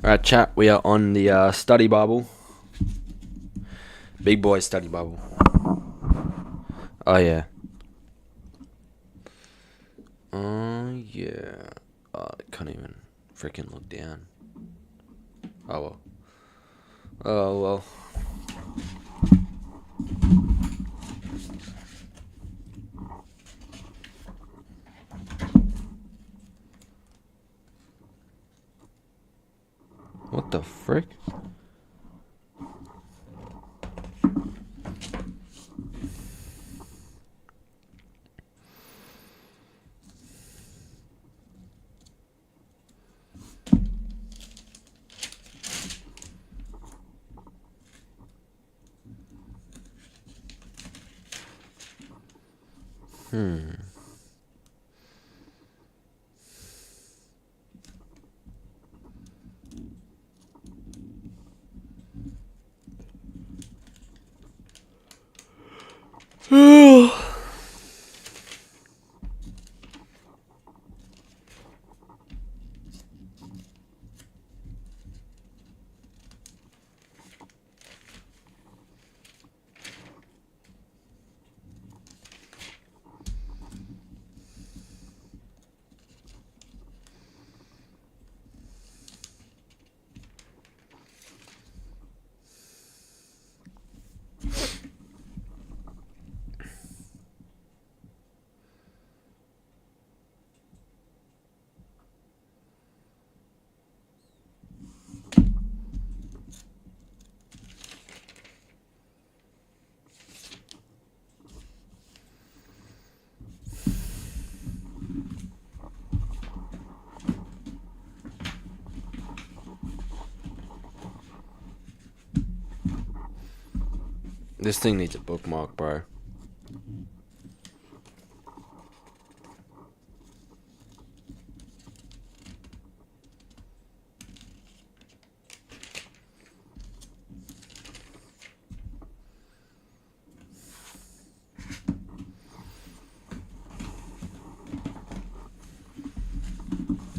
Alright, chat, we are on the study Bible. Big boy study Bible. Oh, yeah. Oh, yeah. Oh, I can't even freaking look down. Oh, well. Oh, well. What the frick? This thing needs a bookmark, bro.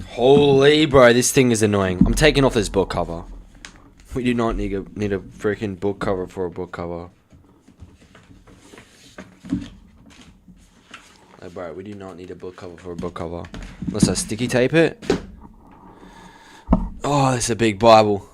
Holy, bro, this thing is annoying. I'm taking off this book cover. We do not need a freaking book cover for a book cover. Like, bro, we do not need a book cover for a book cover. Unless I sticky tape it. Oh, it's a big Bible.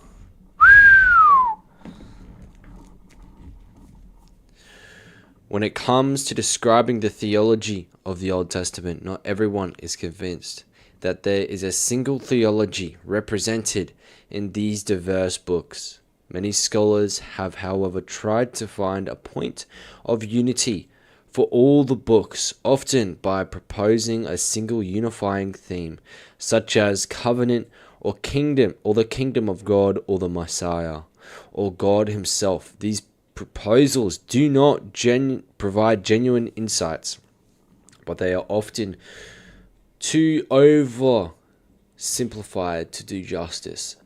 When it comes to describing the theology of the Old Testament, not everyone is convinced that there is a single theology represented in these diverse books. Many scholars have, however, tried to find a point of unity for all the books, often by proposing a single unifying theme, such as covenant or kingdom, or the kingdom of God, or the Messiah, or God himself. These proposals do not provide genuine insights, but they are often too over simplified to do justice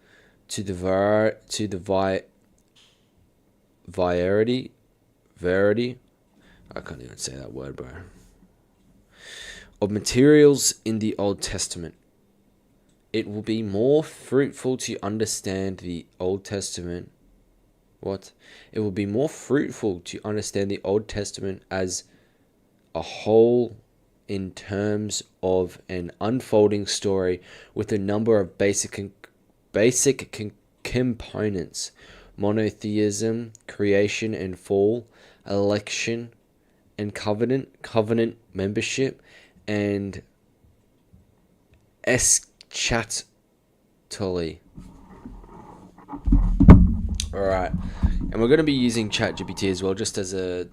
to the verity. I can't even say that word, bro. Of materials in the Old Testament. It will be more fruitful to understand the Old Testament. It will be more fruitful to understand the Old Testament as a whole in terms of an unfolding story with a number of basic components: monotheism, creation and fall, election and covenant membership, and eschatology. Alright, and we're going to be using ChatGPT as well, just as a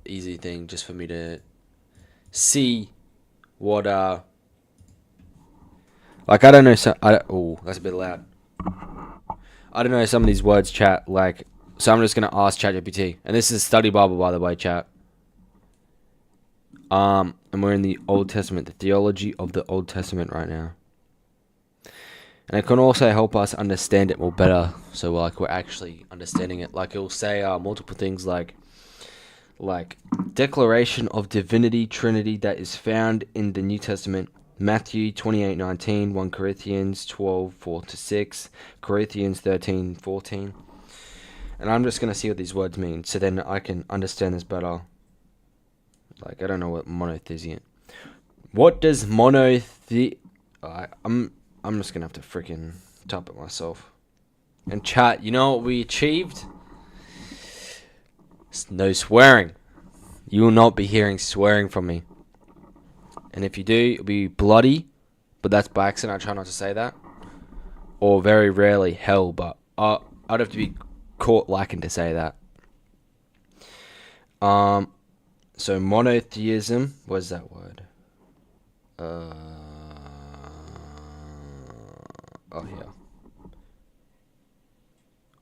easy thing, just for me to see what like, I don't know, that's a bit loud. I don't know some of these words, chat, like, so I'm just going to ask ChatGPT, and this is Study Bible, by the way, chat. And we're in the Old Testament, the theology of the Old Testament right now. And it can also help us understand it more better, so like we're actually understanding it. Like, it'll say multiple things like declaration of divinity, Trinity, that is found in the New Testament, Matthew 28:19, 1 Corinthians 12:4-6, Corinthians 13:14. And I'm just going to see what these words mean, so then I can understand this better. Like, I don't know what monotheism. What does I'm just going to have to freaking type it myself. And chat, you know what we achieved? No swearing. You will not be hearing swearing from me. And if you do, it'll be bloody, but that's by accident. I try not to say that. Or very rarely hell, but I'd have to be caught lacking to say that. So monotheism, what's that word? Oh, yeah.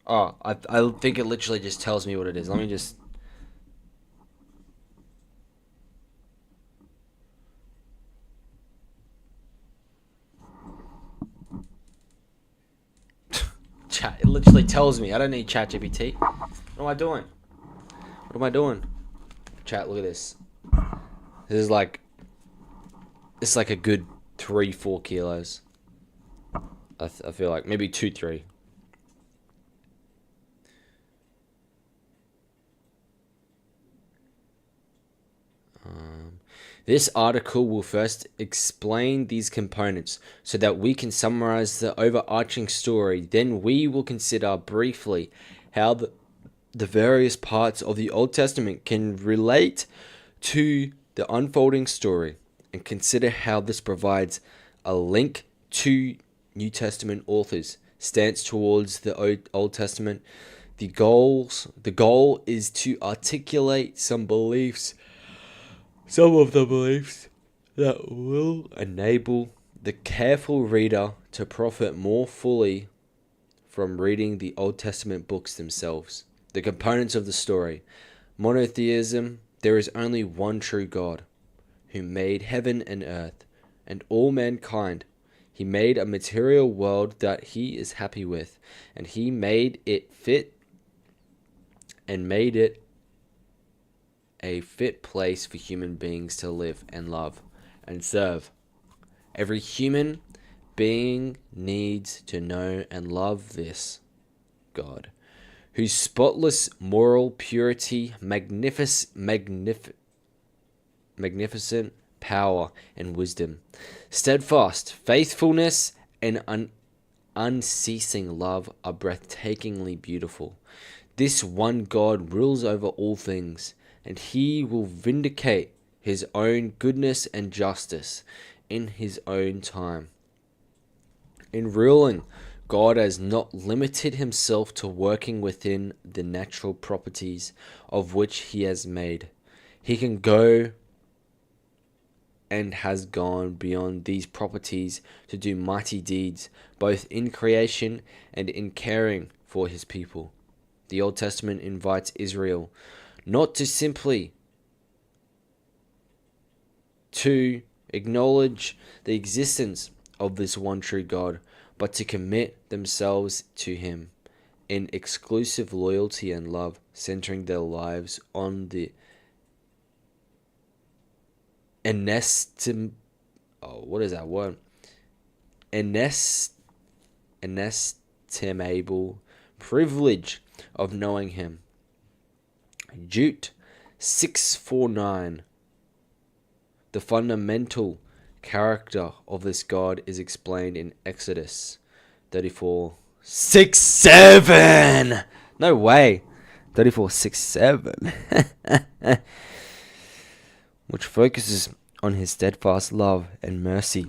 Oh, I think it literally just tells me what it is. Let me just... Chat, it literally tells me. I don't need ChatGPT. What am I doing? What am I doing? Chat, look at this. This is like... It's like a good 3-4 kilos. I feel like maybe 2-3. This article will first explain these components so that we can summarize the overarching story. Then we will consider briefly how the various parts of the Old Testament can relate to the unfolding story, and consider how this provides a link to New Testament authors, stance towards the Old Testament. The goal is to articulate some of the beliefs that will enable the careful reader to profit more fully from reading the Old Testament books themselves. The components of the story. Monotheism. There is only one true God, who made heaven and earth and all mankind. He made a material world that he is happy with, and he made it fit and made it a fit place for human beings to live and love and serve. Every human being needs to know and love this God, whose spotless moral purity, magnificent power and wisdom, steadfast faithfulness, and unceasing love are breathtakingly beautiful. This one God rules over all things, and he will vindicate his own goodness and justice in his own time. In ruling, God has not limited himself to working within the natural properties of which he has made. He can go and has gone beyond these properties to do mighty deeds, both in creation and in caring for his people. The Old Testament invites Israel not to simply to acknowledge the existence of this one true God, but to commit themselves to him in exclusive loyalty and love, centering their lives on the inestimable privilege of knowing him. Jude 6:49. The fundamental character of this God is explained in Exodus 34:6-7. No way. 34:6-7. Which focuses on his steadfast love and mercy.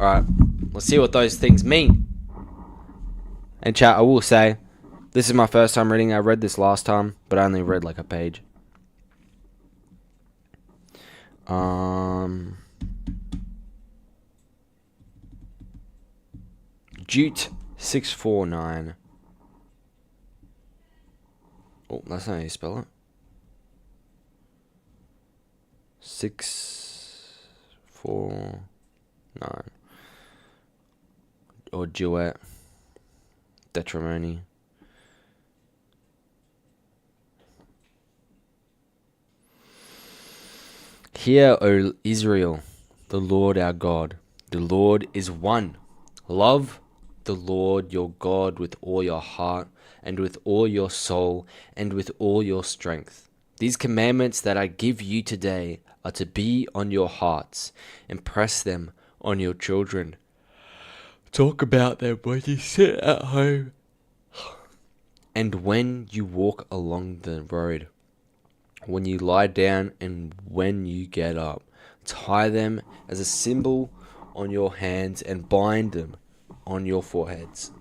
Alright, let's see what those things mean. And chat, I will say, this is my first time reading. I read this last time, but I only read like a page. Jude 649. Oh, that's not how you spell it. 649. Or duet. Detrimony. Hear, O Israel, the Lord our God, The Lord is one. Love the Lord your God with all your heart, and with all your soul, and with all your strength. These commandments that I give you today are to be on your hearts. Impress them on your children. Talk about them when you sit at home and when you walk along the road, when you lie down and when you get up. Tie them as a symbol on your hands and bind them on your foreheads.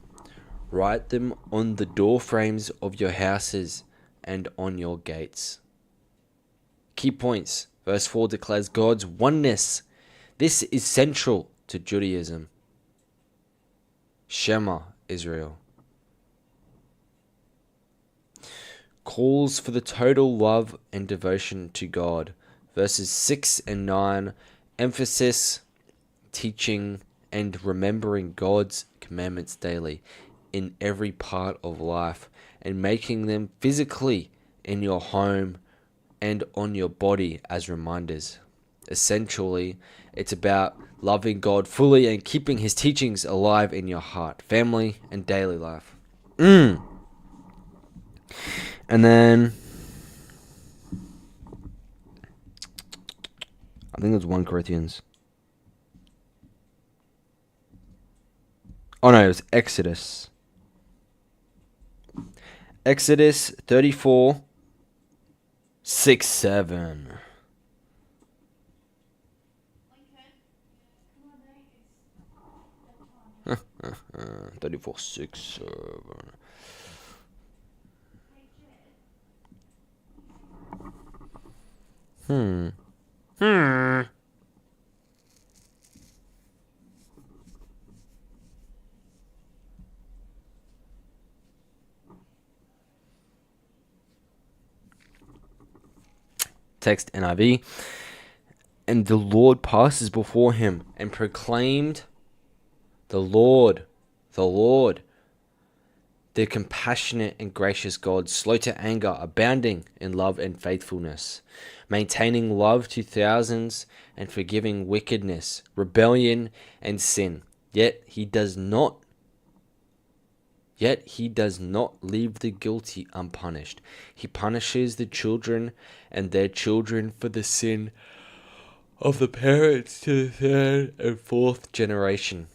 Write them on the door frames of your houses and on your gates. Key points. Verse 4 declares God's oneness. This is central to Judaism. Shema, Israel. Calls for the total love and devotion to God. Verses 6 and 9, emphasis, teaching, and remembering God's commandments daily in every part of life, and making them physically in your home and on your body as reminders. Essentially, it's about loving God fully and keeping his teachings alive in your heart, family, and daily life. And then I think it was 1 Corinthians. Oh no, it was Exodus. Exodus 34, 6, 7. 34, 6, 7. Text NIV. And the Lord passes before him and proclaimed, the Lord, the compassionate and gracious God, slow to anger, abounding in love and faithfulness, maintaining love to thousands, and forgiving wickedness, rebellion, and sin. Yet he does not leave the guilty unpunished. He punishes the children and their children for the sin of the parents to the third and fourth generation.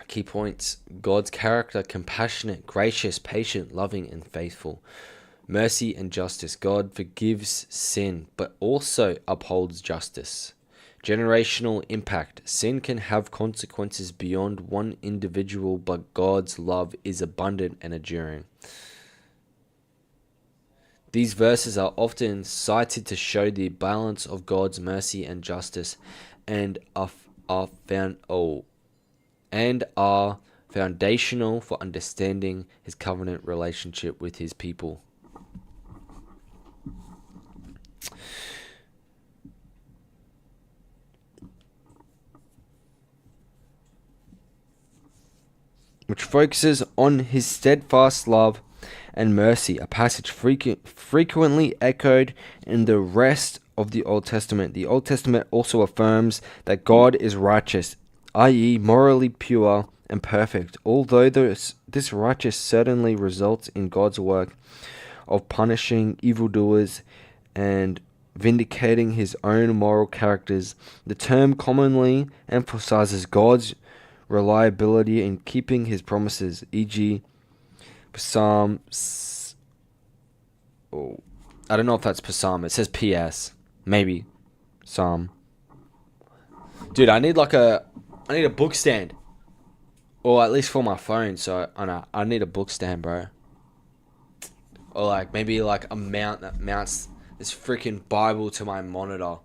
Key points. God's character: compassionate, gracious, patient, loving, and faithful. Mercy and justice. God forgives sin, but also upholds justice. Generational impact. Sin can have consequences beyond one individual, but God's love is abundant and enduring. These verses are often cited to show the balance of God's mercy and justice, and are foundational for understanding his covenant relationship with his people. Which focuses on his steadfast love and mercy, a passage frequently echoed in the rest of the Old Testament. The Old Testament also affirms that God is righteous, i.e. morally pure and perfect, although this righteous certainly results in God's work of punishing evildoers and vindicating his own moral characters. The term commonly emphasizes God's reliability in keeping his promises, e.g. Psalm. I don't know if that's Psalm. It says PS. Maybe Psalm. Dude, I need a book stand. Or at least for my phone, so I need a book stand, bro. Or maybe a mount that mounts this freaking Bible to my monitor.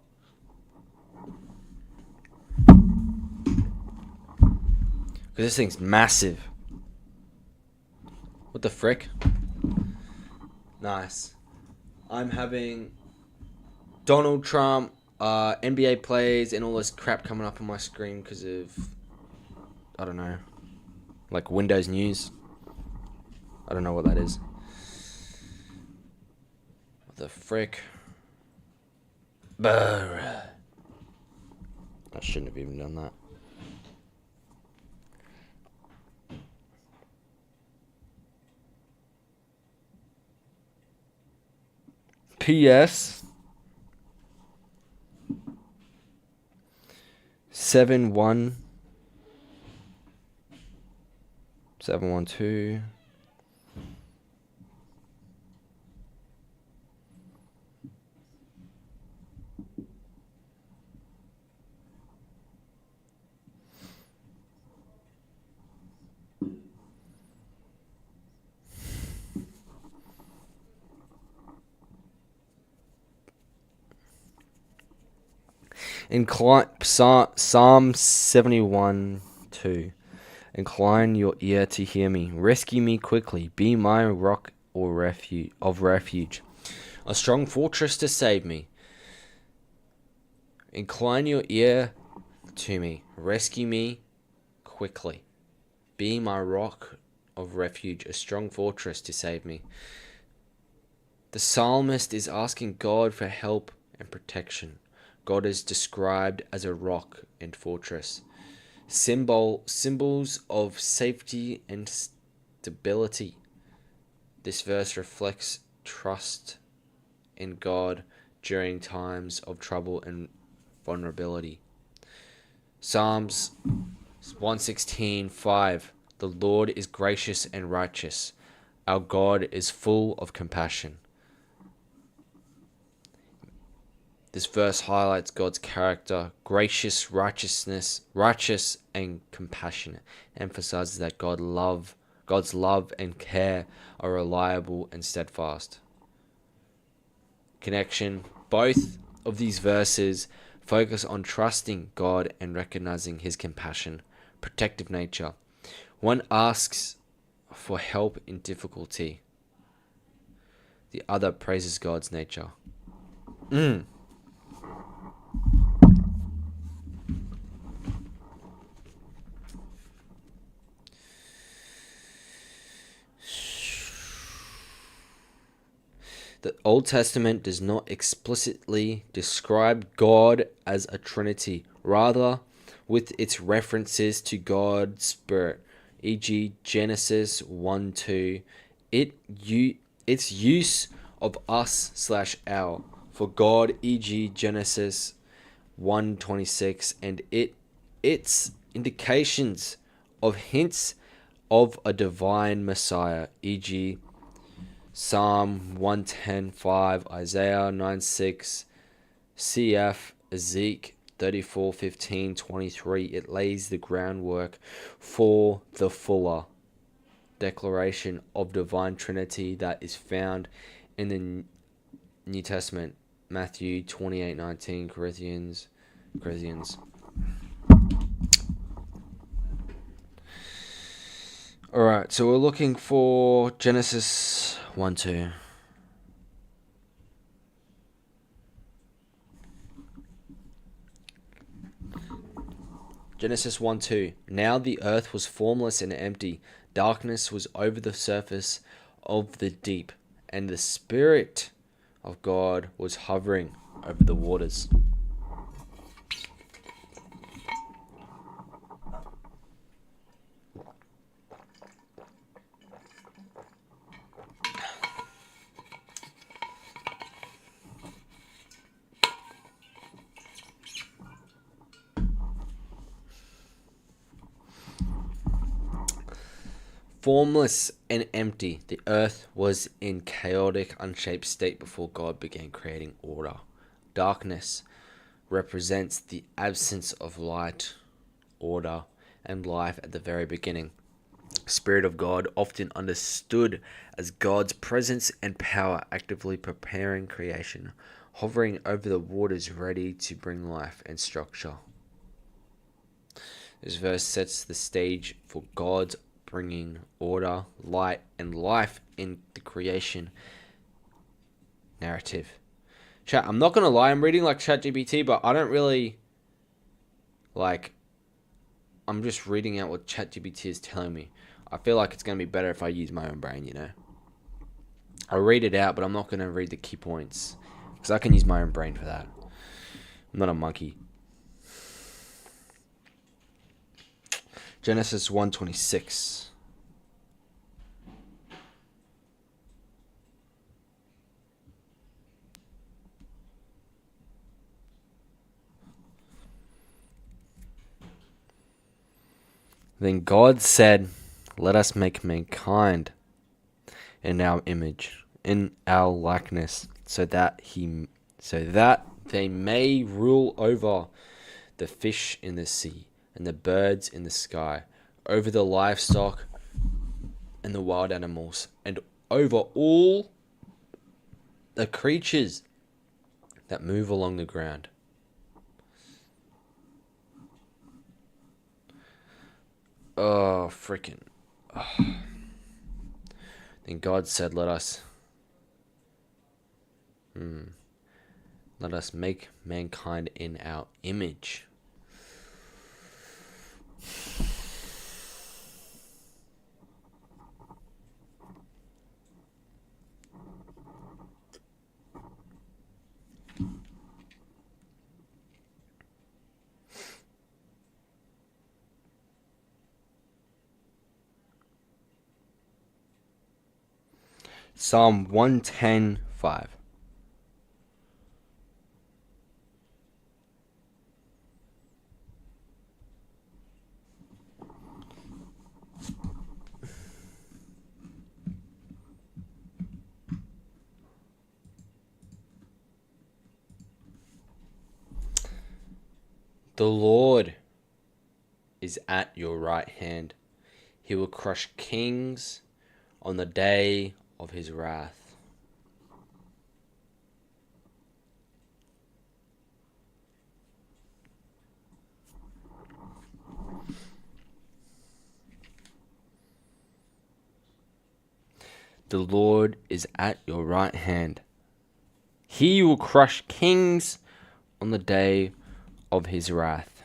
Because this thing's massive. What the frick? Nice. I'm having Donald Trump, NBA plays, and all this crap coming up on my screen because of, I don't know, Windows News. I don't know what that is. What the frick? Brr. I shouldn't have even done that. P.S. 71712. Psalm 71:2. Incline your ear to hear me. Rescue me quickly. Be my rock or refuge. A strong fortress to save me. Incline your ear to me. Rescue me quickly. Be my rock of refuge, a strong fortress to save me. The psalmist is asking God for help and protection. God is described as a rock and fortress. Symbols of safety and stability. This verse reflects trust in God during times of trouble and vulnerability. Psalms 116:5. The Lord is gracious and righteous. Our God is full of compassion. This verse highlights God's character, righteous and compassionate. Emphasizes that God's love and care are reliable and steadfast. Connection. Both of these verses focus on trusting God and recognizing his compassion, protective nature. One asks for help in difficulty. The other praises God's nature. The Old Testament does not explicitly describe God as a Trinity. Rather, with its references to God's Spirit, e.g. Genesis 1:2, its use of us/our for God, e.g. Genesis 1:26, and its indications of hints of a divine Messiah, e.g. Psalm 110:5, Isaiah 9:6, cf. Ezekiel 34:15-23. It lays the groundwork for the fuller declaration of divine Trinity that is found in the New Testament, Matthew 28:19, Corinthians. Alright, so we're looking for Genesis 1:2. Genesis 1:2. Now the earth was formless and empty. Darkness was over the surface of the deep, and the Spirit of God was hovering over the waters. Formless and empty, the earth was in chaotic, unshaped state before God began creating order. Darkness represents the absence of light, order, and life at the very beginning. Spirit of God, often understood as God's presence and power actively preparing creation, hovering over the waters ready to bring life and structure. This verse sets the stage for God's bringing order, light, and life in the creation narrative. Chat, I'm not going to lie, I'm reading like ChatGPT, but I don't really, I'm just reading out what ChatGPT is telling me. I feel like it's going to be better if I use my own brain, I'll read it out, but I'm not going to read the key points, because I can use my own brain for that. I'm not a monkey. Genesis 1:26. Then God said, "Let us make mankind in our image, in our likeness, so that they may rule over the fish in the sea and the birds in the sky, over the livestock and the wild animals, and over all the creatures that move along the ground." Oh, freaking. Then God said, let us make mankind in our image. Psalm 110:5. The Lord is at your right hand. He will crush kings on the day of his wrath. The Lord is at your right hand. He will crush kings on the day of his wrath.